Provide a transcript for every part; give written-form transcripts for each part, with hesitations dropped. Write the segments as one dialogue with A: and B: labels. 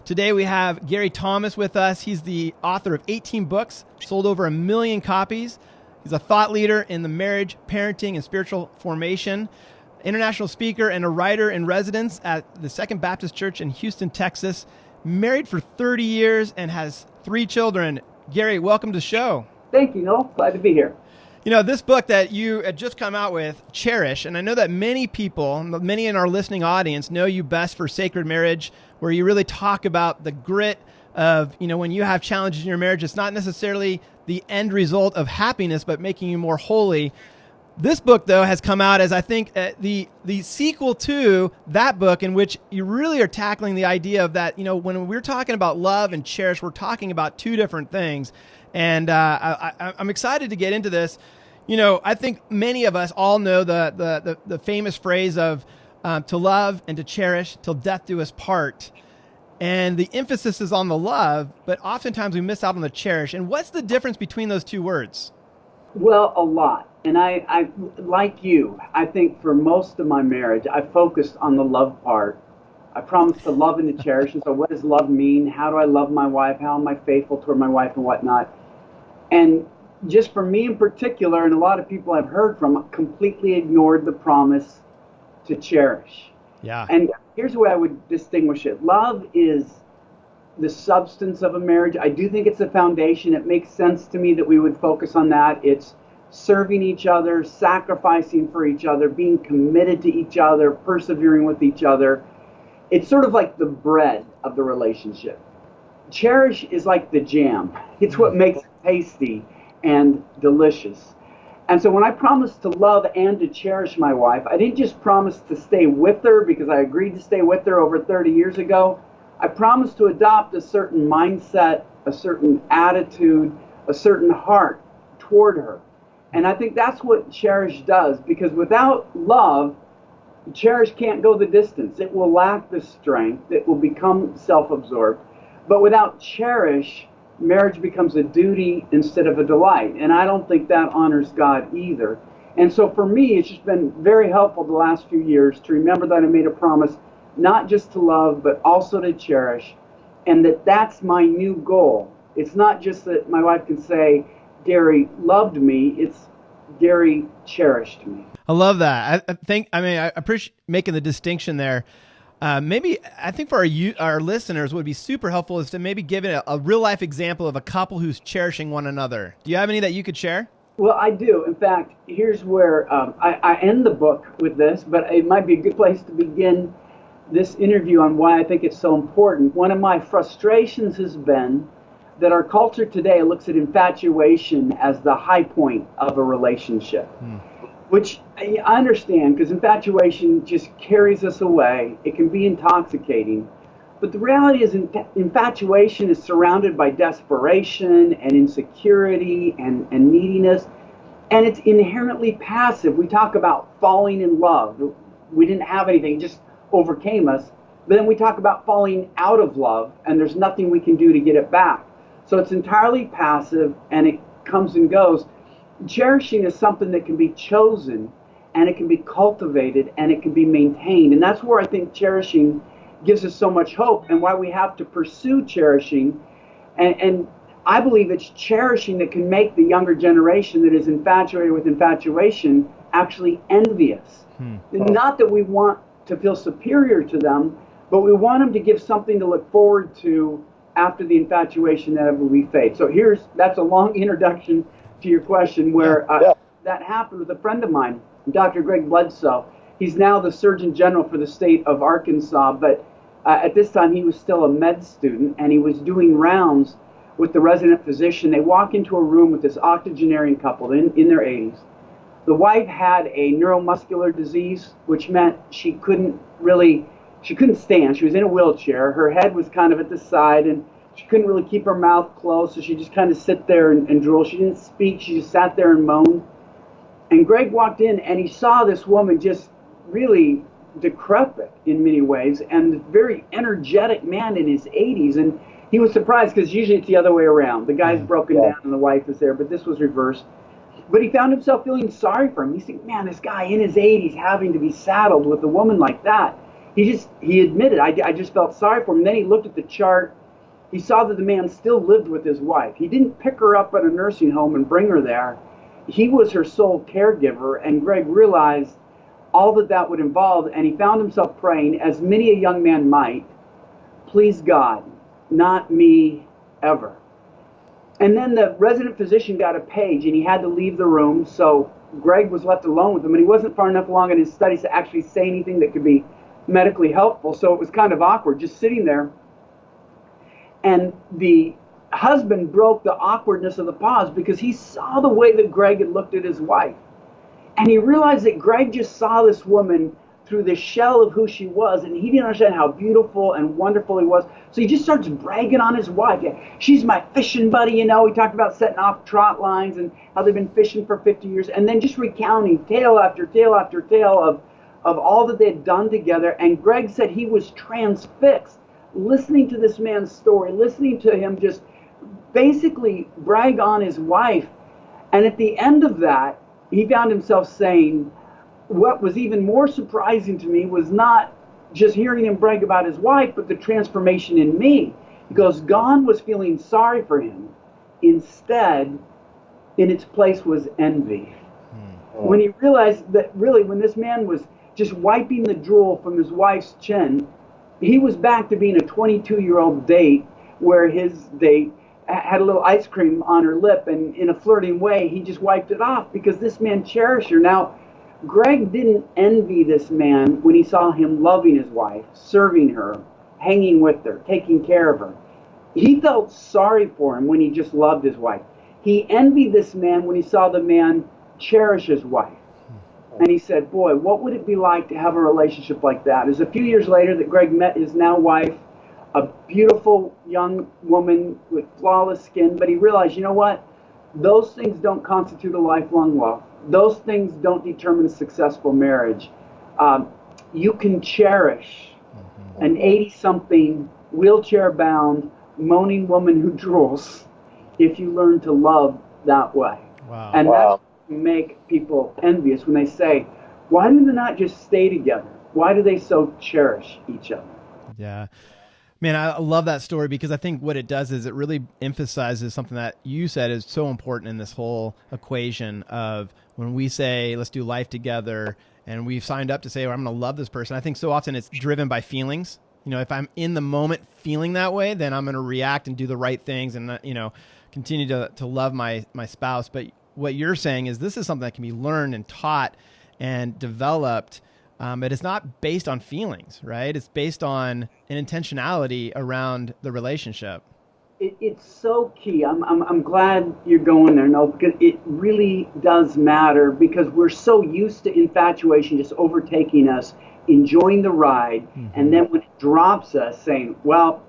A: Today we have Gary Thomas with us. He's the author of 18 books, sold over 1 million copies. He's a thought leader in the marriage, parenting, and spiritual formation, international speaker, and a writer in residence at the Second Baptist Church in Houston, Texas. Married for 30 years and has 3 children. Gary, welcome to the show.
B: Thank you, Noel. Glad to be here.
A: You know, this book that you had just come out with, Cherish, and I know that many people, many in our listening audience, know you best for Sacred Marriage, where you really talk about the grit of, you know, when you have challenges in your marriage, it's not necessarily the end result of happiness, but making you more holy. This book, though, has come out as, I think, the sequel to that book, in which you really are tackling the idea of that, you know, when we're talking about love and cherish, we're talking about 2 different things. And I'm excited to get into this. You know, I think many of us all know the famous phrase of to love and to cherish till death do us part. And the emphasis is on the love, but oftentimes we miss out on the cherish. And what's the difference between those 2 words?
B: Well, a lot. And I like you, I think for most of my marriage, I focused on the love part. I promised to love and to cherish. And so what does love mean? How do I love my wife? How am I faithful toward my wife and whatnot? And just for me in particular, and a lot of people I've heard from, completely ignored the promise to cherish.
A: Yeah.
B: And here's the way I would distinguish it. Love is the substance of a marriage. I do think it's the foundation. It makes sense to me that we would focus on that. It's serving each other, sacrificing for each other, being committed to each other, persevering with each other. It's sort of like the bread of the relationship. Cherish is like the jam. It's what makes it tasty and delicious. And so when I promised to love and to cherish my wife, I didn't just promise to stay with her because I agreed to stay with her over 30 years ago. I promised to adopt a certain mindset, a certain attitude, a certain heart toward her. And I think that's what cherish does, because without love, cherish can't go the distance. It will lack the strength. It will become self-absorbed. But without cherish, marriage becomes a duty instead of a delight. And I don't think that honors God either. And so for me, it's just been very helpful the last few years to remember that I made a promise not just to love, but also to cherish, and that's my new goal. It's not just that my wife can say, Gary loved me, it's Gary cherished me.
A: I love that. I appreciate making the distinction there. Maybe I think for our listeners, what would be super helpful is to maybe give it a real life example of a couple who's cherishing one another. Do you have any that you could share?
B: Well, I do. In fact, here's where I end the book with this, but it might be a good place to begin this interview on why I think it's so important. One of my frustrations has been that our culture today looks at infatuation as the high point of a relationship. Which I understand, because infatuation just carries us away. It can be intoxicating. But the reality is infatuation is surrounded by desperation and insecurity and neediness. And it's inherently passive. We talk about falling in love. We didn't have anything, it just overcame us. But then we talk about falling out of love, and there's nothing we can do to get it back. So it's entirely passive, and it comes and goes. Cherishing is something that can be chosen, and it can be cultivated, and it can be maintained. And that's where I think cherishing gives us so much hope, and why we have to pursue cherishing. And I believe it's cherishing that can make the younger generation that is infatuated with infatuation actually envious. Not that we want to feel superior to them, but we want them to give something to look forward to after the infatuation that will fade. So that's a long introduction to your question, where that happened with a friend of mine, Dr. Greg Bledsoe. He's now the Surgeon General for the state of Arkansas, but at this time he was still a med student, and he was doing rounds with the resident physician. They walk into a room with this octogenarian couple in their 80s. The wife had a neuromuscular disease, which meant she couldn't stand. She was in a wheelchair. Her head was kind of at the side, and she couldn't really keep her mouth closed, so she just kind of sit there and drool. She didn't speak. She just sat there and moaned. And Greg walked in, and he saw this woman just really decrepit in many ways, and a very energetic man in his 80s. And he was surprised, because usually it's the other way around. The guy's broken down and the wife is there, but this was reversed. But he found himself feeling sorry for him. He said, man, this guy in his 80s having to be saddled with a woman like that. he admitted, I just felt sorry for him. And then he looked at the chart. He saw that the man still lived with his wife. He didn't pick her up at a nursing home and bring her there. He was her sole caregiver, and Greg realized all that that would involve, and he found himself praying, as many a young man might, please God, not me ever. And then the resident physician got a page, and he had to leave the room, so Greg was left alone with him, and he wasn't far enough along in his studies to actually say anything that could be medically helpful, so it was kind of awkward just sitting there. And the husband broke the awkwardness of the pause because he saw the way that Greg had looked at his wife. And he realized that Greg just saw this woman through the shell of who she was, and he didn't understand how beautiful and wonderful he was. So he just starts bragging on his wife. Yeah, she's my fishing buddy, you know. He talked about setting off trot lines and how they've been fishing for 50 years, and then just recounting tale after tale after tale of all that they had done together. And Greg said he was transfixed listening to this man's story, listening to him just basically brag on his wife. And at the end of that, he found himself saying, what was even more surprising to me was not just hearing him brag about his wife, but the transformation in me. He goes, God was feeling sorry for him. Instead, in its place was envy. When he realized that really when this man was just wiping the drool from his wife's chin, he was back to being a 22-year-old date where his date had a little ice cream on her lip, and in a flirting way, he just wiped it off because this man cherished her. Now, Greg didn't envy this man when he saw him loving his wife, serving her, hanging with her, taking care of her. He felt sorry for him when he just loved his wife. He envied this man when he saw the man cherish his wife. And he said, boy, what would it be like to have a relationship like that? It was a few years later that Greg met his now wife, a beautiful young woman with flawless skin, but he realized, you know what? Those things don't constitute a lifelong love. Those things don't determine a successful marriage. You can cherish an 80-something, wheelchair-bound, moaning woman who drools if you learn to love that way.
A: Wow.
B: And that's what make people envious when they say, why do they not just stay together? Why do they so cherish each other?
A: Yeah. Man, I love that story because I think what it does is it really emphasizes something that you said is so important in this whole equation of when we say, let's do life together, and we've signed up to say, well, I'm going to love this person. I think so often it's driven by feelings. You know, if I'm in the moment feeling that way, then I'm going to react and do the right things and, you know, continue to love my spouse. But what you're saying is this is something that can be learned and taught and developed. But it's not based on feelings, right? It's based on an intentionality around the relationship.
B: It's so key. I'm glad you're going there, Noel, because it really does matter because we're so used to infatuation just overtaking us, enjoying the ride, and then when it drops us saying, well,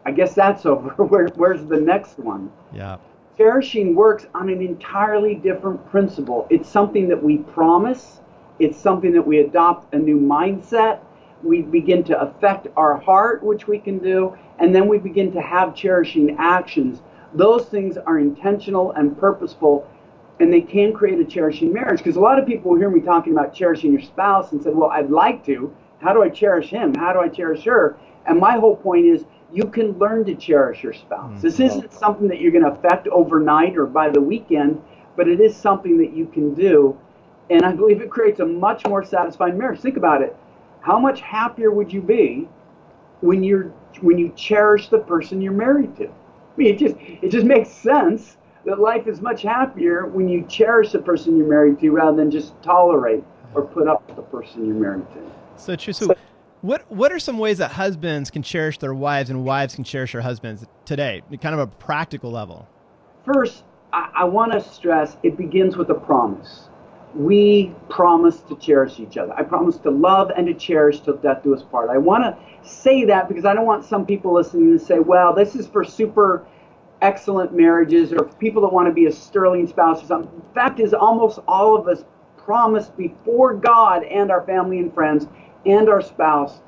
B: I guess that's over. Where's the next one?
A: Yeah.
B: Cherishing works on an entirely different principle. It's something that we promise. It's something that we adopt a new mindset. We begin to affect our heart, which we can do, and then we begin to have cherishing actions. Those things are intentional and purposeful, and they can create a cherishing marriage. Because a lot of people will hear me talking about cherishing your spouse and say, well, I'd like to. How do I cherish him? How do I cherish her? And my whole point is you can learn to cherish your spouse. This isn't something that you're going to affect overnight or by the weekend, but it is something that you can do. And I believe it creates a much more satisfying marriage. Think about it. How much happier would you be when you cherish the person you're married to? I mean, it just makes sense that life is much happier when you cherish the person you're married to rather than just tolerate or put up with the person you're married to.
A: So true. So what are some ways that husbands can cherish their wives and wives can cherish their husbands today, kind of a practical level?
B: First, I want to stress it begins with a promise. We promise to cherish each other. I promise to love and to cherish till death do us part. I want to say that because I don't want some people listening to say, well, this is for super excellent marriages or people that want to be a sterling spouse or something. The fact is, almost all of us promise before God and our family and friends and our spouse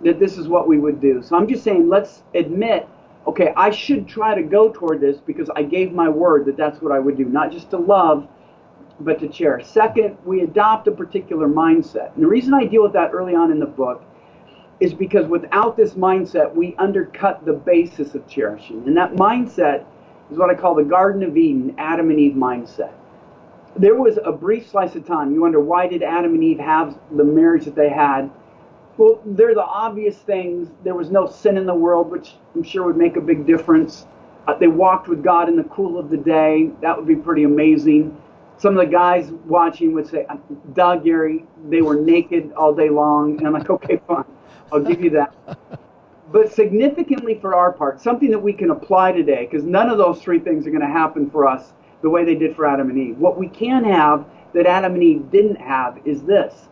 B: that this is what we would do. So I'm just saying, let's admit, okay, I should try to go toward this because I gave my word that that's what I would do, not just to love, but to cherish. Second, we adopt a particular mindset. And the reason I deal with that early on in the book is because without this mindset, we undercut the basis of cherishing. And that mindset is what I call the Garden of Eden, Adam and Eve mindset. There was a brief slice of time. You wonder, why did Adam and Eve have the marriage that they had? Well, they're the obvious things. There was no sin in the world, which I'm sure would make a big difference. They walked with God in the cool of the day. That would be pretty amazing. Some of the guys watching would say, duh, Gary, they were naked all day long. And I'm like, okay, fine, I'll give you that. But significantly for our part, something that we can apply today, because none of those three things are going to happen for us the way they did for Adam and Eve. What we can have that Adam and Eve didn't have is this.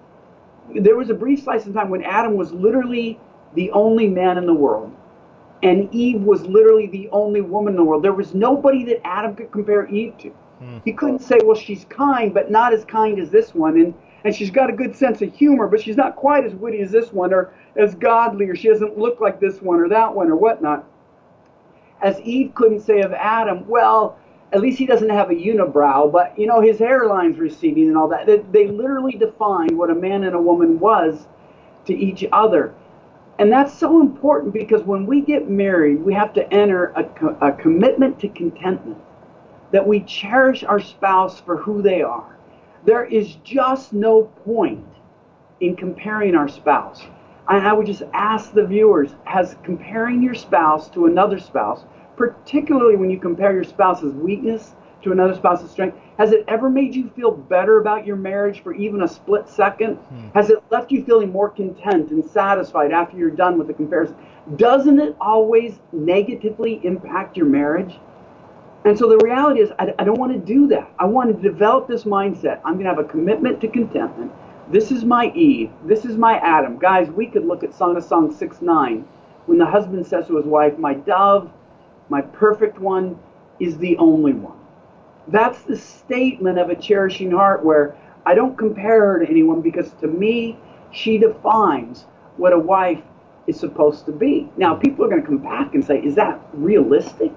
B: There was a brief slice of time when Adam was literally the only man in the world, and Eve was literally the only woman in the world. There was nobody that Adam could compare Eve to. He couldn't say, well, she's kind, but not as kind as this one, and she's got a good sense of humor, but she's not quite as witty as this one, or as godly, or she doesn't look like this one or that one or whatnot. As Eve couldn't say of Adam, well, at least he doesn't have a unibrow, but his hairline's receding and all that. They literally defined what a man and a woman was to each other. And that's so important, because when we get married, we have to enter a commitment to contentment, that we cherish our spouse for who they are. There is just no point in comparing our spouse. And I would just ask the viewers, has comparing your spouse to another spouse, particularly when you compare your spouse's weakness to another spouse's strength, has it ever made you feel better about your marriage for even a split second? Has it left you feeling more content and satisfied after you're done with the comparison? Doesn't it always negatively impact your marriage? And so the reality is, I don't want to do that. I want to develop this mindset. I'm going to have a commitment to contentment. This is my Eve. This is my Adam. Guys, we could look at Song of Songs 6:9, when the husband says to his wife, my dove, my perfect one, is the only one. That's the statement of a cherishing heart, where I don't compare her to anyone, because to me, she defines what a wife is supposed to be. Now, people are going to come back and say, is that realistic?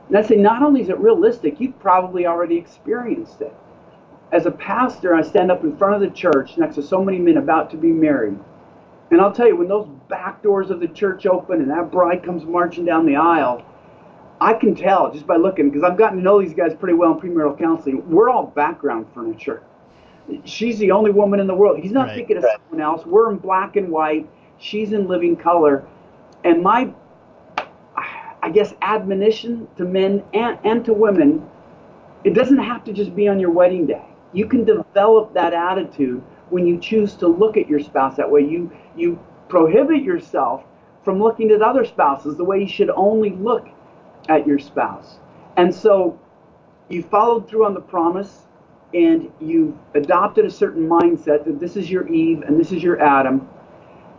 B: And I say, not only is it realistic, you've probably already experienced it. As a pastor, I stand up in front of the church next to so many men about to be married. And I'll tell you, when those back doors of the church open and that bride comes marching down the aisle, I can tell just by looking, because I've gotten to know these guys pretty well in premarital counseling. We're all background furniture. She's the only woman in the world. He's not thinking of someone else. We're in black and white. She's in living color. And my, I guess, admonition to men and to women, it doesn't have to just be on your wedding day. You can develop that attitude when you choose to look at your spouse that way. You prohibit yourself from looking at other spouses the way you should only look at your spouse. And so you followed through on the promise, and you've adopted a certain mindset that this is your Eve and this is your Adam.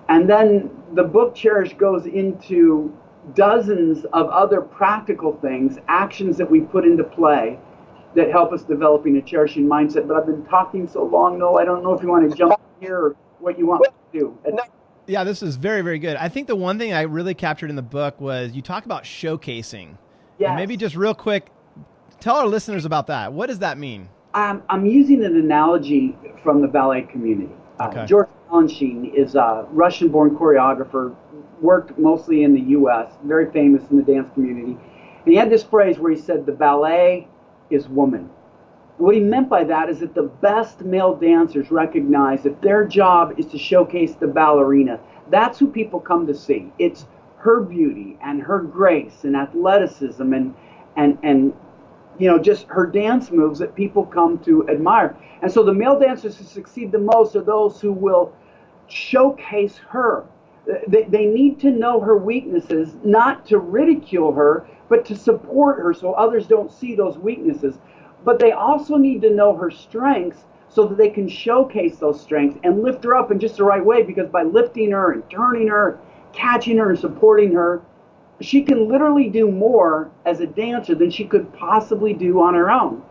B: And then the book Cherish goes into dozens of other practical things, actions that we put into play that help us developing a cherishing mindset. But I've been talking so long, Noel, I don't know if you want to jump in here or what you want to do.
A: Yeah, this is very, very good. I think the one thing I really captured in the book was you talk about showcasing.
B: Yes.
A: And maybe just real quick, tell our listeners about that. What does that mean?
B: I'm using an analogy from the ballet community.
A: Okay.
B: George Balanchine is a Russian-born choreographer, worked mostly in the U.S., very famous in the dance community. And he had this phrase where he said, the ballet is woman. What he meant by that is that the best male dancers recognize that their job is to showcase the ballerina. That's who people come to see. It's her beauty and her grace and athleticism and just her dance moves that people come to admire. And so the male dancers who succeed the most are those who will showcase her. They need to know her weaknesses, not to ridicule her, but to support her so others don't see those weaknesses. But they also need to know her strengths so that they can showcase those strengths and lift her up in just the right way, because by lifting her and turning her, catching her and supporting her, she can literally do more as a dancer than she could possibly do on her own.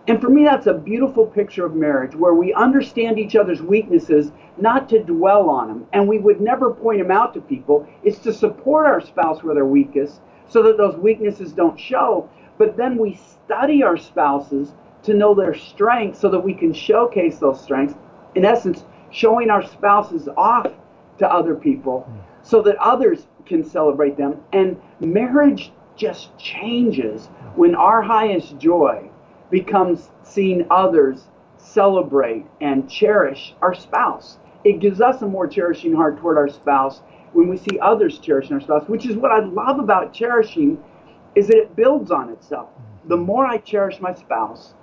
B: And for me, that's a beautiful picture of marriage, where we understand each other's weaknesses, not to dwell on them. And we would never point them out to people. It's to support our spouse where they're weakest so that those weaknesses don't show. But then we study our spouses to know their strengths so that we can showcase those strengths. In essence, showing our spouses off to other people so that others can celebrate them. And marriage just changes when our highest joy becomes seeing others celebrate and cherish our spouse. It gives us a more cherishing heart toward our spouse when we see others cherishing our spouse, which is what I love about cherishing, is that it builds on itself. The more I cherish my spouse,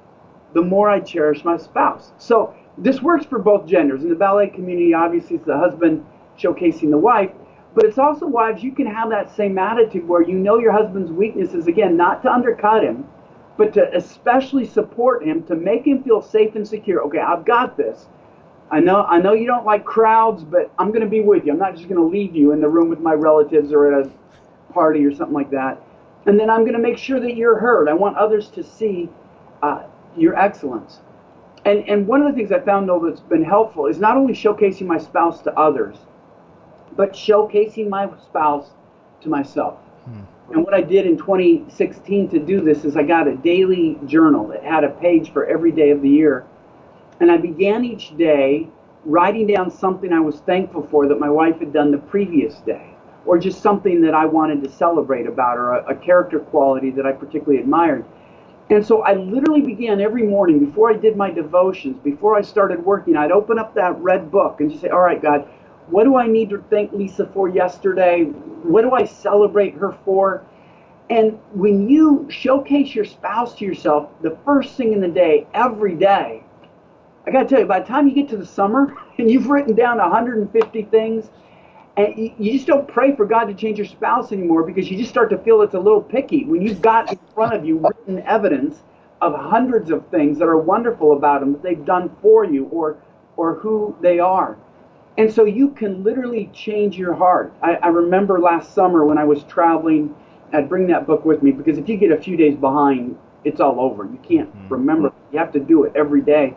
B: the more I cherish my spouse. So this works for both genders. In the ballet community, obviously it's the husband showcasing the wife, but it's also wives, you can have that same attitude where you know your husband's weaknesses, again, not to undercut him, but to especially support him, to make him feel safe and secure. Okay, I've got this. I know you don't like crowds, but I'm going to be with you. I'm not just going to leave you in the room with my relatives or at a party or something like that. And then I'm going to make sure that you're heard. I want others to see your excellence. And one of the things I found, though, that's been helpful is not only showcasing my spouse to others, but showcasing my spouse to myself. And what I did in 2016 to do this is I got a daily journal that had a page for every day of the year. And I began each day writing down something I was thankful for that my wife had done the previous day, or just something that I wanted to celebrate about, or a character quality that I particularly admired. And so I literally began every morning, before I did my devotions, before I started working, I'd open up that red book and just say, all right, God, what do I need to thank Lisa for yesterday? What do I celebrate her for? And when you showcase your spouse to yourself, the first thing in the day, every day, I got to tell you, by the time you get to the summer and you've written down 150 things, and you just don't pray for God to change your spouse anymore, because you just start to feel it's a little picky when you've got in front of you written evidence of hundreds of things that are wonderful about them that they've done for you, or who they are. And so you can literally change your heart. I remember last summer when I was traveling, I'd bring that book with me, because if you get a few days behind, it's all over. You can't remember. You have to do it every day.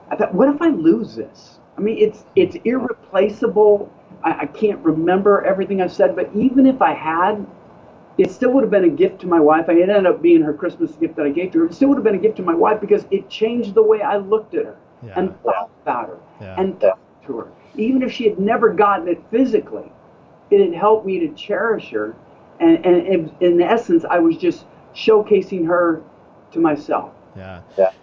B: I thought, what if I lose this? I mean, it's irreplaceable. I can't remember everything I've said, but even if I had, it still would have been a gift to my wife. It ended up being her Christmas gift that I gave to her. It still would have been a gift to my wife, because it changed the way I looked at her and thought about her and talked to her. Even if she had never gotten it physically, it had helped me to cherish her. And in essence, I was just showcasing her to myself.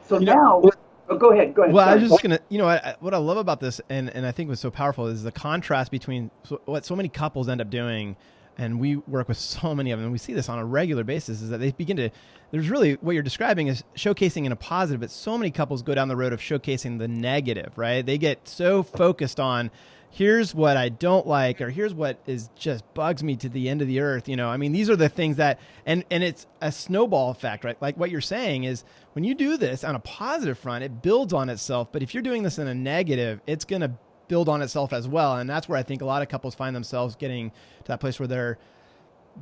B: So now... Oh, go ahead.
A: Well, sorry. I was just going to, what I love about this, and I think was so powerful, is the contrast between what so many couples end up doing, and we work with so many of them, and we see this on a regular basis, is that they begin to, there's really, what you're describing is showcasing in a positive, but so many couples go down the road of showcasing the negative, right? They get so focused on, here's what I don't like, or here's what is just bugs me to the end of the earth. I mean, these are the things that, and it's a snowball effect, right? Like what you're saying is, when you do this on a positive front, it builds on itself. But if you're doing this in a negative, it's going to build on itself as well. And that's where I think a lot of couples find themselves getting to that place where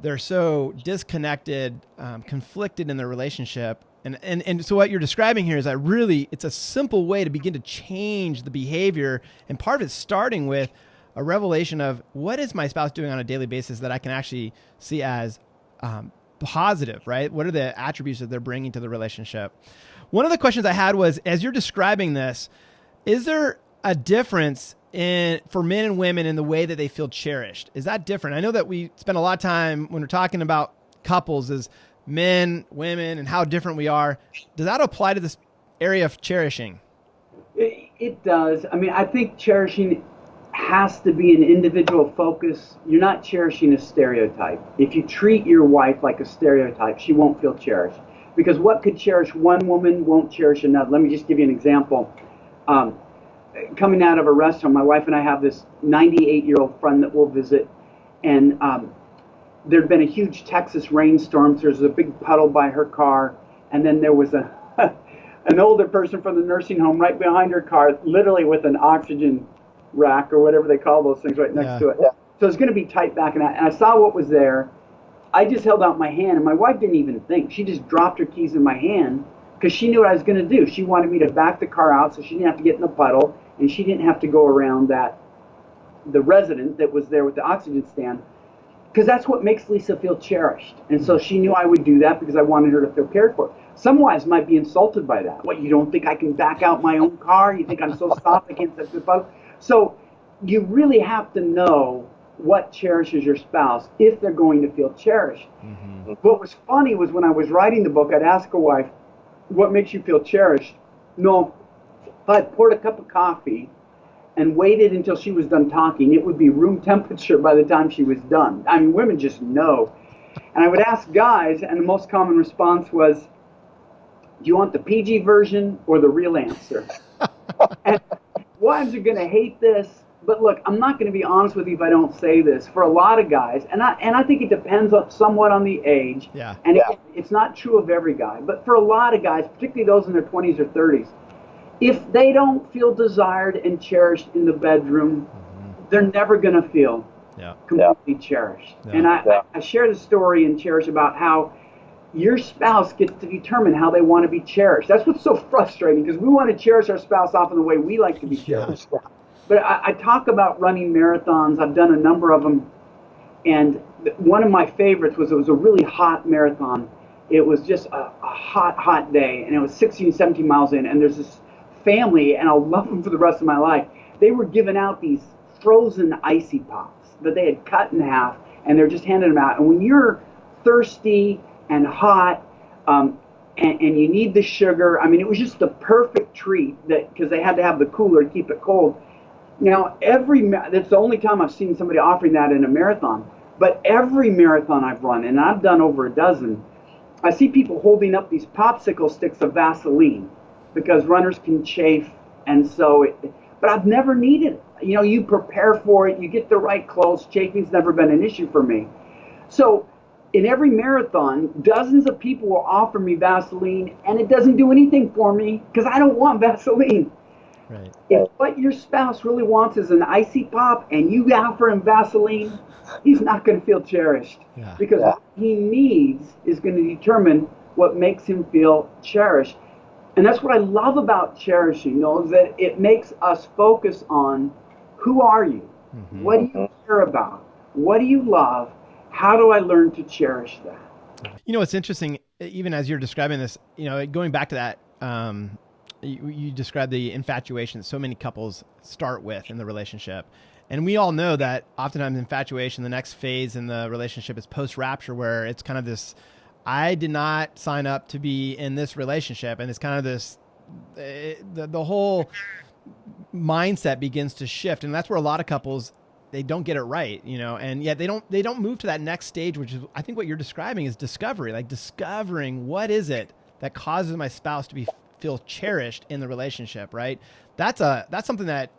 A: they're so disconnected, conflicted in their relationship. And so what you're describing here is that really it's a simple way to begin to change the behavior. And part of it's starting with a revelation of, what is my spouse doing on a daily basis that I can actually see as positive, right? What are the attributes that they're bringing to the relationship? One of the questions I had was, as you're describing this, is there a difference for men and women in the way that they feel cherished? Is that different? I know that we spend a lot of time when we're talking about couples as men, women, and how different we are. Does that apply to this area of cherishing?
B: It does. I mean, I think cherishing has to be an individual focus. You're not cherishing a stereotype. If you treat your wife like a stereotype, she won't feel cherished. Because what could cherish one woman won't cherish another. Let me just give you an example. Coming out of a restaurant, my wife and I have this 98-year-old friend that we'll visit, and there'd been a huge Texas rainstorm, so there was a big puddle by her car, and then there was an older person from the nursing home right behind her car, literally with an oxygen rack or whatever they call those things right next to it. So it's going to be tight back, and I saw what was there. I just held out my hand, and my wife didn't even think. She just dropped her keys in my hand because she knew what I was going to do. She wanted me to back the car out so she didn't have to get in the puddle, and she didn't have to go around the resident that was there with the oxygen stand, because that's what makes Lisa feel cherished. And so she knew I would do that because I wanted her to feel cared for. Some wives might be insulted by that. What, you don't think I can back out my own car? You think I'm so soft I can't set the puddle? So you really have to know what cherishes your spouse if they're going to feel cherished.
A: Mm-hmm.
B: What was funny was when I was writing the book, I'd ask a wife, what makes you feel cherished? No, if I poured a cup of coffee and waited until she was done talking, it would be room temperature by the time she was done. I mean, women just know. And I would ask guys, and the most common response was, do you want the PG version or the real answer? And wives are going to hate this, but look, I'm not going to be honest with you if I don't say this. For a lot of guys, and I think it depends somewhat on the age,
A: Yeah.
B: and it's not true of every guy, but for a lot of guys, particularly those in their 20s or 30s, if they don't feel desired and cherished in the bedroom, they're never going to feel completely cherished.
A: Yeah.
B: And I share the story in Cherish about how your spouse gets to determine how they want to be cherished. That's what's so frustrating, because we want to cherish our spouse often the way we like to be cherished.
A: Yeah.
B: But I talk about running marathons. I've done a number of them. And one of my favorites was, it was a really hot marathon. It was just a hot, hot day. And it was 16, 17 miles in. And there's this family, and I'll love them for the rest of my life. They were giving out these frozen icy pops that they had cut in half, and they're just handing them out. And when you're thirsty and hot, and you need the sugar, I mean, it was just the perfect treat, that because they had to have the cooler to keep it cold. Now, that's the only time I've seen somebody offering that in a marathon. But every marathon I've run, and I've done over a dozen, I see people holding up these popsicle sticks of Vaseline because runners can chafe, and so but I've never needed it. You know, you prepare for it, you get the right clothes. Chafing's never been an issue for me. So in every marathon, dozens of people will offer me Vaseline, and it doesn't do anything for me because I don't want Vaseline.
A: Right.
B: If what your spouse really wants is an icy pop and you offer him Vaseline, he's not going to feel cherished.
A: Yeah.
B: Because what he needs is going to determine what makes him feel cherished. And that's what I love about cherishing, is that it makes us focus on, who are you?
A: Mm-hmm.
B: What do you care about? What do you love? How do I learn to cherish that?
A: You know, it's interesting, even as you're describing this, going back to that, you described the infatuation that so many couples start with in the relationship. And we all know that oftentimes infatuation, the next phase in the relationship is post-rapture, where it's kind of this, I did not sign up to be in this relationship. And it's kind of this, the whole mindset begins to shift. And that's where a lot of couples, they don't get it right, and yet they don't move to that next stage, which is, I think what you're describing is discovery, like discovering what is it that causes my spouse to feel cherished in the relationship, right? That's something that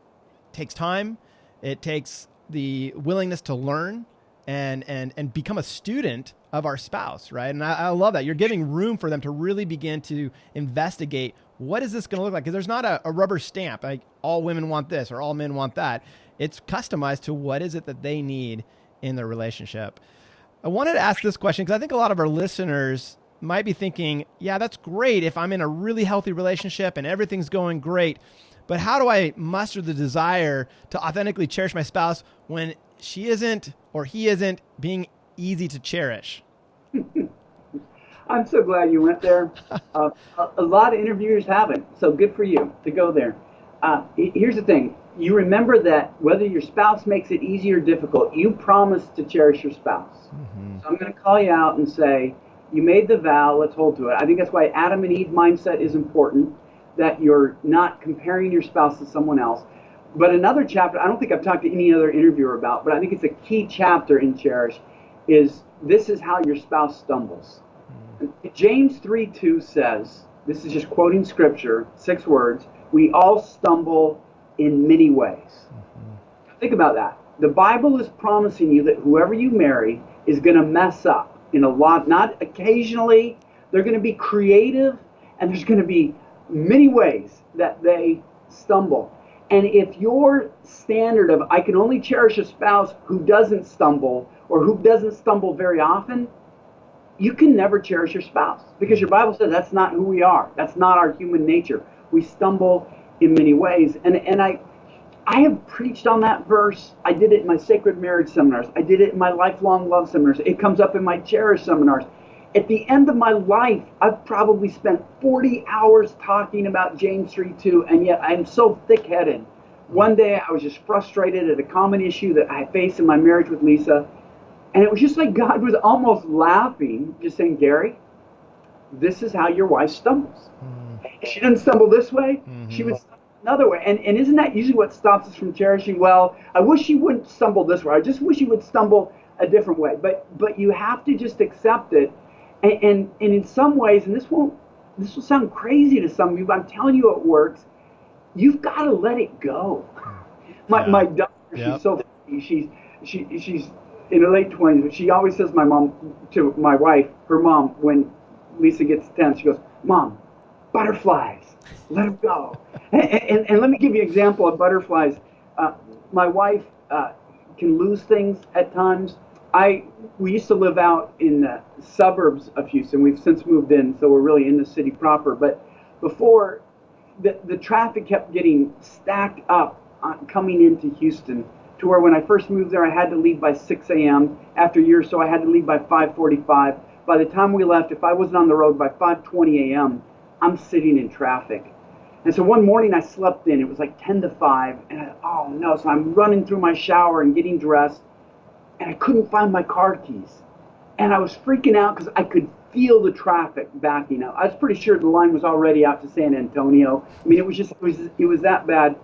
A: takes time. It takes the willingness to learn and become a student of our spouse, right? And I love that. You're giving room for them to really begin to investigate, what is this going to look like? Because there's not a rubber stamp, like all women want this or all men want that. It's customized to what is it that they need in their relationship. I wanted to ask this question because I think a lot of our listeners might be thinking, yeah, that's great if I'm in a really healthy relationship and everything's going great, but how do I muster the desire to authentically cherish my spouse when she isn't or he isn't being easy to cherish?
B: I'm so glad you went there. A lot of interviewers haven't, so good for you to go there. Here's the thing. You remember that whether your spouse makes it easy or difficult, you promise to cherish your spouse.
A: Mm-hmm.
B: So I'm going to call you out and say, you made the vow, let's hold to it. I think that's why Adam and Eve mindset is important, that you're not comparing your spouse to someone else. But another chapter, I don't think I've talked to any other interviewer about, but I think it's a key chapter in Cherish, is this is how your spouse stumbles. Mm-hmm. James 3:2 says, this is just quoting scripture, 6 words, we all stumble in many ways. Mm-hmm. Think about that. The Bible is promising you that whoever you marry is going to mess up in a lot, not occasionally. They're going to be creative, and there's going to be many ways that they stumble. And if your standard of, I can only cherish a spouse who doesn't stumble or who doesn't stumble very often, you can never cherish your spouse, because your Bible says that's not who we are. That's not our human nature. We stumble in many ways. And I have preached on that verse. I did it in my Sacred Marriage seminars. I did it in my Lifelong Love seminars. It comes up in my Cherish seminars. At the end of my life, I've probably spent 40 hours talking about James 3:2, and yet I'm so thick-headed One day I was just frustrated at a common issue that I faced in my marriage with Lisa. And it was just like God was almost laughing, just saying, Gary, this is how your wife stumbles. She didn't stumble this way, she would stumble another way. And isn't that usually what stops us from cherishing? Well, I wish she wouldn't stumble this way. I just wish she would stumble a different way. But you have to just accept it. And in some ways, and this will sound crazy to some of you, but I'm telling you it works. You've got to let it go. My daughter, she's so funny. She's in her late 20s, but she always says to my wife, her mom, when Lisa gets tense, she goes, Mom, butterflies, let them go. And let me give you an example of butterflies. My wife can lose things at times. We used to live out in the suburbs of Houston. We've since moved in, so we're really in the city proper. But before, the traffic kept getting stacked up coming into Houston, to where when I first moved there, I had to leave by 6 a.m. After a year or so, I had to leave by 5:45. By the time we left, if I wasn't on the road by 5:20 a.m., I'm sitting in traffic. And so one morning I slept in. It was like 10 to 5. And oh no, so I'm running through my shower and getting dressed. And I couldn't find my car keys. And I was freaking out because I could feel the traffic backing up. I was pretty sure the line was already out to San Antonio. I mean, it was that bad.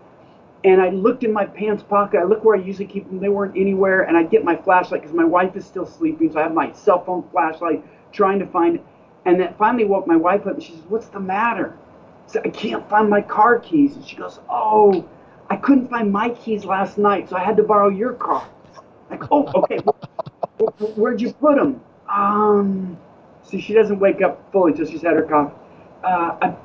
B: And I looked in my pants pocket. I looked where I usually keep them. They weren't anywhere. And I get my flashlight because my wife is still sleeping. So I have my cell phone flashlight trying to find it. And that finally woke my wife up. And she says, "What's the matter?" I said, "I can't find my car keys." And she goes, "Oh, I couldn't find my keys last night, so I had to borrow your car." Like, "Oh, okay. Where'd you put them?" See, she doesn't wake up fully until she's had her coffee.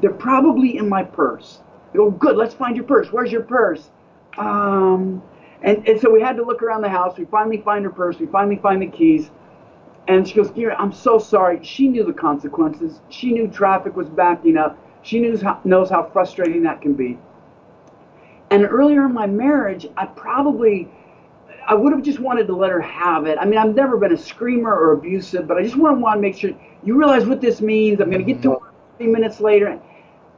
B: They're probably in my purse. I go, "Good, let's find your purse. Where's your purse?" And so we had to look around the house. We finally find her purse. We finally find the keys. And she goes, "Gary, I'm so sorry." She knew the consequences. She knew traffic was backing up. She knows how frustrating that can be. And earlier in my marriage, I would have just wanted to let her have it. I mean, I've never been a screamer or abusive, but I just want to make sure you realize what this means. I'm going to get to work 3 minutes later.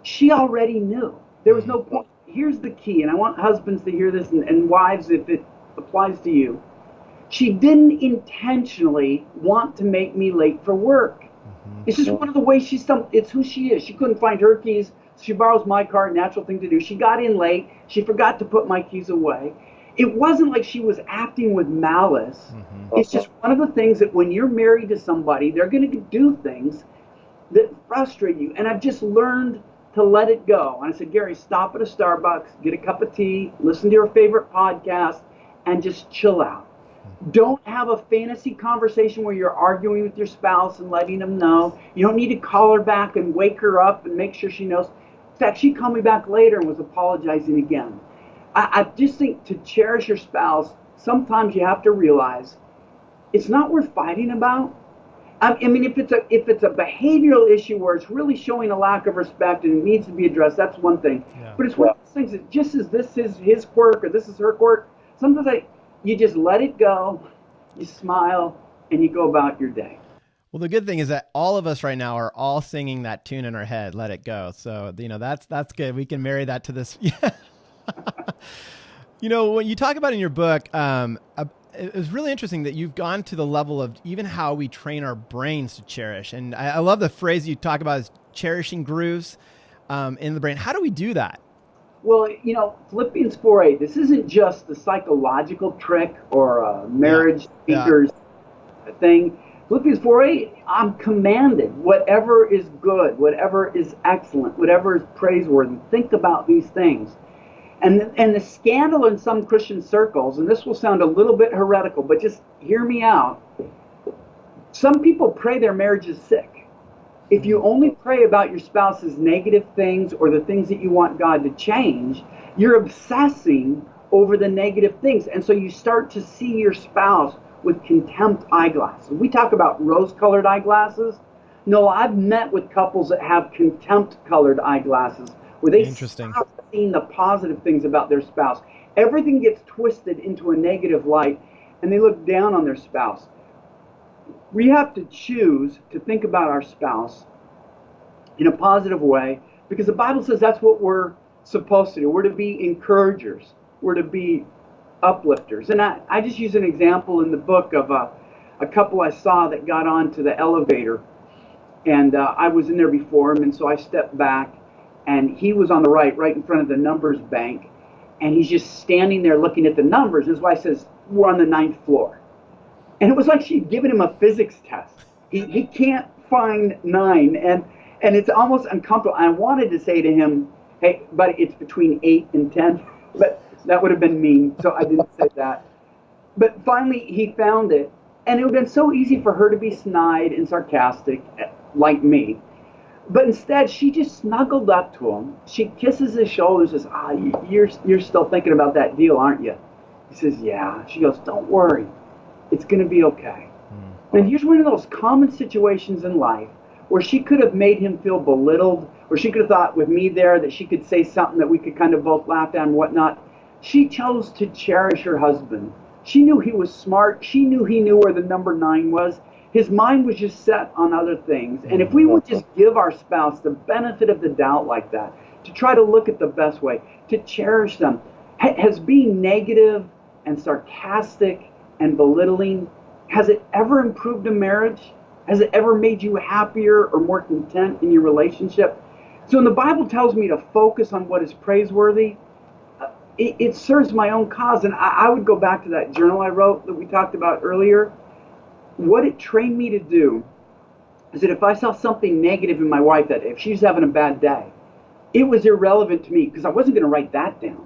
B: She already knew. There was no point. Here's the key, and I want husbands to hear this, and wives, if it applies to you. She didn't intentionally want to make me late for work. It's just one of the ways it's who she is. She couldn't find her keys. She borrows my car, natural thing to do. She got in late. She forgot to put my keys away. It wasn't like she was acting with malice. It's just one of the things that when you're married to somebody, they're going to do things that frustrate you. And I've just learned to let it go. And I said, "Gary, stop at a Starbucks, get a cup of tea, listen to your favorite podcast, and just chill out. Don't have a fantasy conversation where you're arguing with your spouse and letting them know. You don't need to call her back and wake her up and make sure she knows." In fact, she called me back later and was apologizing again. I just think to cherish your spouse, sometimes you have to realize it's not worth fighting about. I mean, if it's a behavioral issue where it's really showing a lack of respect and it needs to be addressed, that's one thing. Yeah. But it's one of those things that just as this is his quirk or this is her quirk, sometimes you just let it go, you smile, and you go about your day.
A: Well, the good thing is that all of us right now are all singing that tune in our head, "Let It Go." So, that's good. We can marry that to this. When you talk about in your book, it was really interesting that you've gone to the level of even how we train our brains to cherish. And I love the phrase you talk about is cherishing grooves in the brain. How do we do that?
B: Well, Philippians 4:8, this isn't just a psychological trick or a marriage speaker's thing. Philippians 4:8, I'm commanded, whatever is good, whatever is excellent, whatever is praiseworthy, think about these things. And the scandal in some Christian circles, and this will sound a little bit heretical, but just hear me out. Some people pray their marriage is sick. If you only pray about your spouse's negative things or the things that you want God to change, you're obsessing over the negative things. And so you start to see your spouse with contempt eyeglasses. We talk about rose-colored eyeglasses. No, I've met with couples that have contempt-colored eyeglasses, where they stop seeing the positive things about their spouse. Everything gets twisted into a negative light, and they look down on their spouse. We have to choose to think about our spouse in a positive way, because the Bible says that's what we're supposed to do. We're to be encouragers. were to be uplifters. And I just use an example in the book of a couple I saw that got onto the elevator. And I was in there before him, and so I stepped back, and he was on the right in front of the numbers bank. And he's just standing there looking at the numbers. His wife says, "We're on the 9th floor." And it was like she'd given him a physics test. He can't find 9, and it's almost uncomfortable. I wanted to say to him, "Hey, buddy, it's between 8 and 10," but that would have been mean, so I didn't say that. But finally, he found it, and it would have been so easy for her to be snide and sarcastic, like me. But instead, she just snuggled up to him. She kisses his shoulder, says, you're still thinking about that deal, aren't you? He says, "Yeah." She goes, "Don't worry. It's going to be okay." And here's one of those common situations in life where she could have made him feel belittled, or she could have thought with me there that she could say something that we could kind of both laugh at and whatnot. She chose to cherish her husband. She knew he was smart. She knew he knew where the number 9 was. His mind was just set on other things. And if we would just give our spouse the benefit of the doubt like that, to try to look at the best way, to cherish them, has being negative and sarcastic and belittling, has it ever improved a marriage? Has it ever made you happier or more content in your relationship? So when the Bible tells me to focus on what is praiseworthy, it serves my own cause. And I would go back to that journal I wrote that we talked about earlier. What it trained me to do is that if I saw something negative in my wife that day, if she's having a bad day, it was irrelevant to me because I wasn't going to write that down.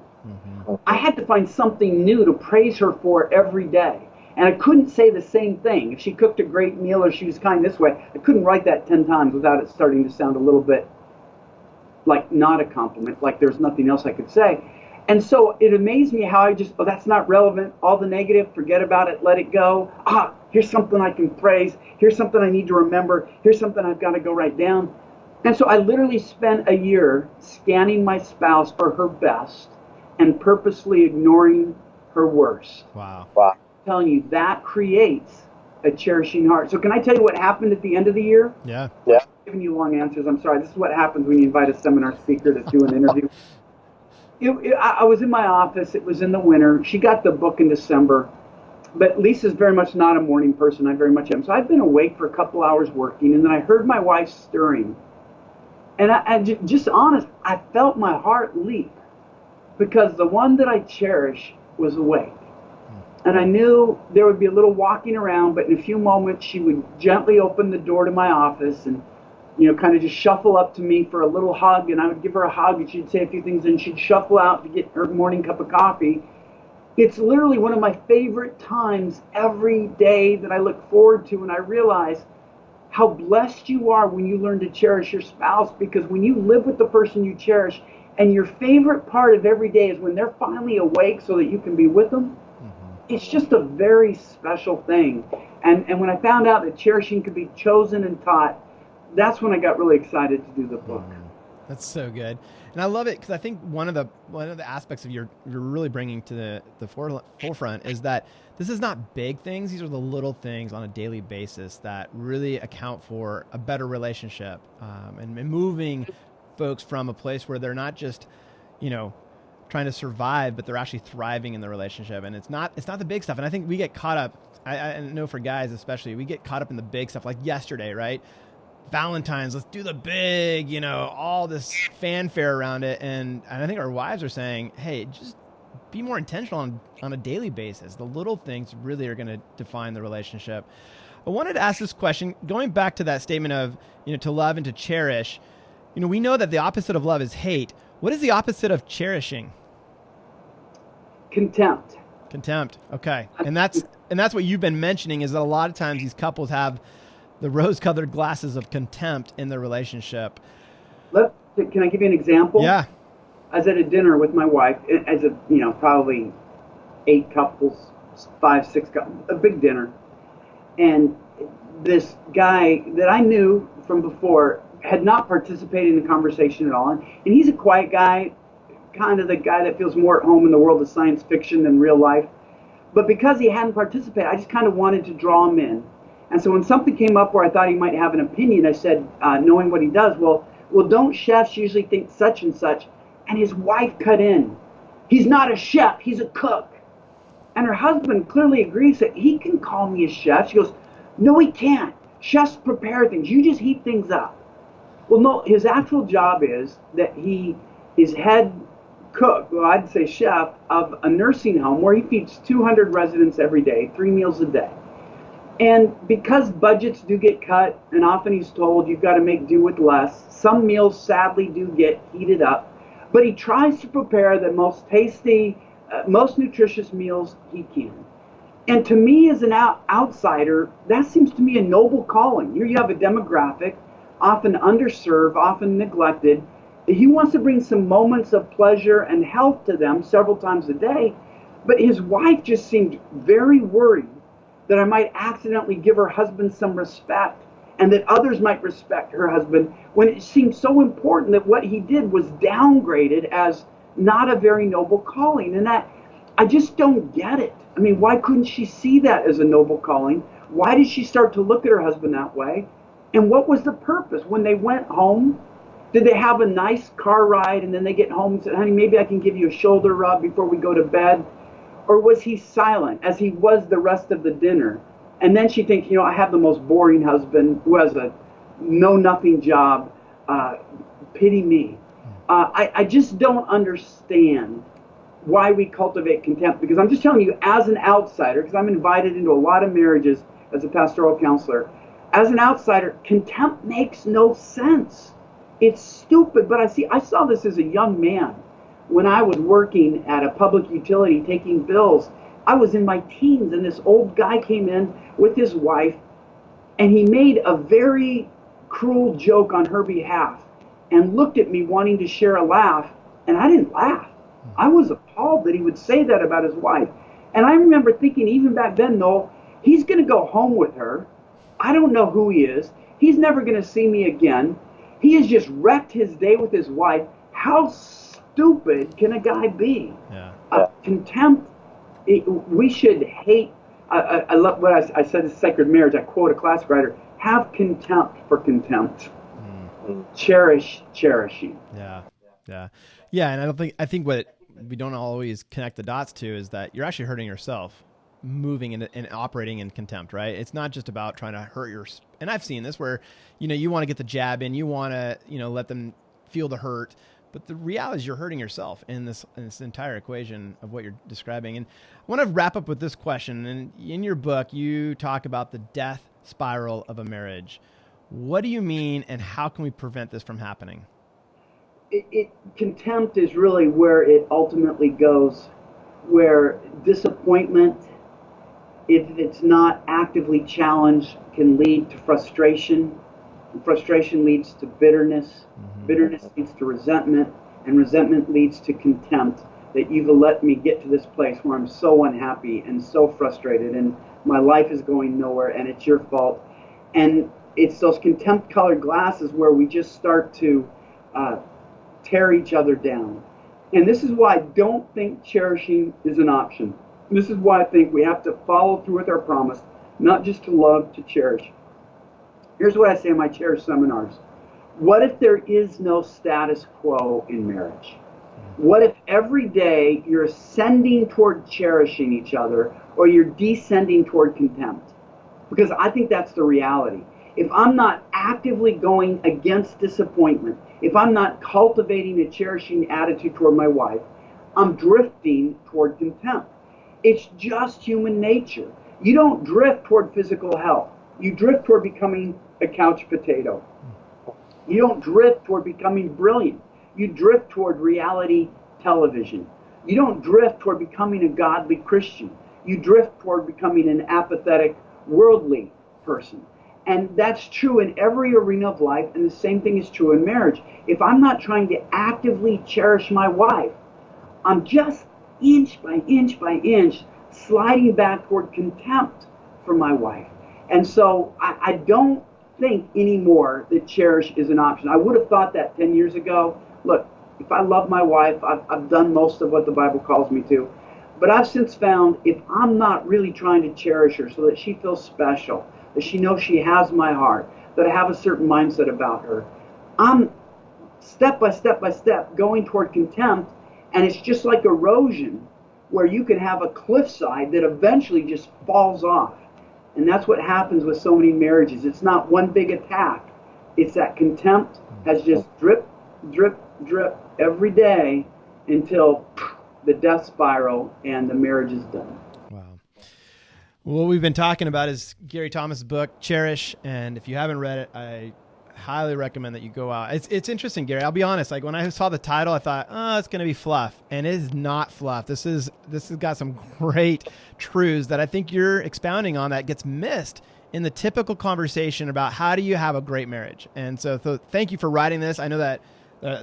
B: I had to find something new to praise her for every day. And I couldn't say the same thing. If she cooked a great meal or she was kind this way, I couldn't write that 10 times without it starting to sound a little bit like not a compliment, like there's nothing else I could say. And so it amazed me how that's not relevant. All the negative, forget about it, let it go. Here's something I can praise. Here's something I need to remember. Here's something I've got to go write down. And so I literally spent a year scanning my spouse for her best and purposely ignoring her worst.
A: Wow.
B: I'm telling you, that creates a cherishing heart. So can I tell you what happened at the end of the year?
A: Yeah.
B: I'm giving you long answers. I'm sorry. This is what happens when you invite a seminar speaker to do an interview. I was in my office. It was in the winter. She got the book in December. But Lisa's very much not a morning person. I very much am. So I've been awake for a couple hours working, and then I heard my wife stirring. And just honest, I felt my heart leap because the one that I cherish was awake. And I knew there would be a little walking around, but in a few moments she would gently open the door to my office and, kind of just shuffle up to me for a little hug, and I would give her a hug, and she'd say a few things, and she'd shuffle out to get her morning cup of coffee. It's literally one of my favorite times every day that I look forward to, and I realize how blessed you are when you learn to cherish your spouse, because when you live with the person you cherish, and your favorite part of every day is when they're finally awake so that you can be with them, it's just a very special thing. And when I found out that cherishing could be chosen and taught, that's when I got really excited to do the book.
A: That's so good. And I love it because I think one of the aspects of you're really bringing to the forefront is that this is not big things. These are the little things on a daily basis that really account for a better relationship, and moving folks from a place where they're not just, trying to survive, but they're actually thriving in the relationship. And it's not the big stuff. And I think we get caught up, I know for guys especially, we get caught up in the big stuff, like yesterday, right? Valentine's, let's do the big, all this fanfare around it. And I think our wives are saying, hey, just be more intentional on a daily basis. The little things really are going to define the relationship. I wanted to ask this question, going back to that statement of, to love and to cherish. We know that the opposite of love is hate. What is the opposite of cherishing?
B: Contempt.
A: Contempt. Okay. And that's what you've been mentioning, is that a lot of times these couples have the rose-colored glasses of contempt in their relationship.
B: Can I give you an example?
A: Yeah.
B: I was at a dinner with my wife, as probably 8 couples, 5, 6 couples, a big dinner. And this guy that I knew from before had not participated in the conversation at all. And he's a quiet guy, kind of the guy that feels more at home in the world of science fiction than real life. But because he hadn't participated, I just kind of wanted to draw him in. And so when something came up where I thought he might have an opinion, I said, knowing what he does, well, don't chefs usually think such and such? And his wife cut in. He's not a chef, he's a cook. And her husband clearly agrees that he can call me a chef. She goes, no, he can't. Chefs prepare things. You just heat things up. Well, no, his actual job is that he is head cook, well, I'd say chef, of a nursing home where he feeds 200 residents every day, 3 meals a day. And because budgets do get cut, and often he's told you've got to make do with less, some meals sadly do get heated up. But he tries to prepare the most tasty, most nutritious meals he can. And to me, as an outsider, that seems to me a noble calling. Here you have a demographic, often underserved, often neglected. He wants to bring some moments of pleasure and health to them several times a day. But his wife just seemed very worried that I might accidentally give her husband some respect and that others might respect her husband, when it seemed so important that what he did was downgraded as not a very noble calling. And that, I just don't get it. I mean, why couldn't she see that as a noble calling? Why did she start to look at her husband that way? And what was the purpose? When they went home, did they have a nice car ride and then they get home and said, honey, maybe I can give you a shoulder rub before we go to bed? Or was he silent, as he was the rest of the dinner? And then she thinks, I have the most boring husband who has a know-nothing job. Pity me. I just don't understand why we cultivate contempt. Because I'm just telling you, as an outsider, because I'm invited into a lot of marriages as a pastoral counselor, as an outsider, contempt makes no sense. It's stupid. But I saw this as a young man. When I was working at a public utility taking bills, I was in my teens, and this old guy came in with his wife, and he made a very cruel joke on her behalf and looked at me wanting to share a laugh, and I didn't laugh. I was appalled that he would say that about his wife. And I remember thinking, even back then, Noel, he's going to go home with her. I don't know who he is. He's never going to see me again. He has just wrecked his day with his wife. How stupid can a guy be?
A: Yeah.
B: Contempt, we should hate. I love what I said in Sacred Marriage. I quote a classic writer: have contempt for contempt. Cherish cherishing.
A: Yeah. And I think what we don't always connect the dots to is that you're actually hurting yourself moving and operating in contempt, right? It's not just about trying to hurt and I've seen this where, you want to get the jab in, you want to, let them feel the hurt. But the reality is you're hurting yourself in this entire equation of what you're describing. And I want to wrap up with this question. And in your book, you talk about the death spiral of a marriage. What do you mean, and how can we prevent this from happening?
B: Contempt is really where it ultimately goes, where disappointment, if it's not actively challenged, can lead to frustration. Frustration leads to bitterness. Bitterness leads to resentment, and resentment leads to contempt, that you've let me get to this place where I'm so unhappy and so frustrated and my life is going nowhere and it's your fault. And it's those contempt-colored glasses where we just start to tear each other down. And this is why I don't think cherishing is an option. This is why I think we have to follow through with our promise, not just to love, to cherish. Here's what I say in my Cherish seminars. What if there is no status quo in marriage? What if every day you're ascending toward cherishing each other, or you're descending toward contempt? Because I think that's the reality. If I'm not actively going against disappointment, if I'm not cultivating a cherishing attitude toward my wife, I'm drifting toward contempt. It's just human nature. You don't drift toward physical health. You drift toward becoming a couch potato. You don't drift toward becoming brilliant. You drift toward reality television. You don't drift toward becoming a godly Christian. You drift toward becoming an apathetic, worldly person. And that's true in every arena of life, and the same thing is true in marriage. If I'm not trying to actively cherish my wife, I'm just inch by inch by inch sliding back toward contempt for my wife. And so I don't think anymore that cherish is an option. I would have thought that 10 years ago. Look, if I love my wife, I've done most of what the Bible calls me to. But I've since found if I'm not really trying to cherish her so that she feels special, that she knows she has my heart, that I have a certain mindset about her, I'm step by step by step going toward contempt. And it's just like erosion, where you can have a cliffside that eventually just falls off. And that's what happens with so many marriages. It's not one big attack. It's that contempt has just drip, drip, drip every day until the death spiral and the marriage is done.
A: Wow. What we've been talking about is Gary Thomas' book, Cherish. And if you haven't read it, I highly recommend that you go out. It's interesting, Gary. I'll be honest. Like when I saw the title, I thought, oh, it's going to be fluff, and it is not fluff. This has got some great truths that I think you're expounding on that gets missed in the typical conversation about how do you have a great marriage. And so thank you for writing this. I know that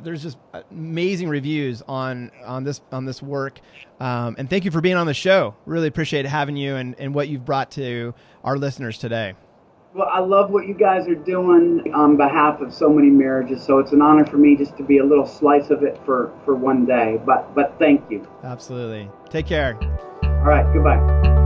A: there's just amazing reviews on this work, and thank you for being on the show. Really appreciate having you and what you've brought to our listeners today.
B: Well, I love what you guys are doing on behalf of so many marriages, so it's an honor for me just to be a little slice of it for one day. But thank you.
A: Absolutely. Take care.
B: All right, goodbye.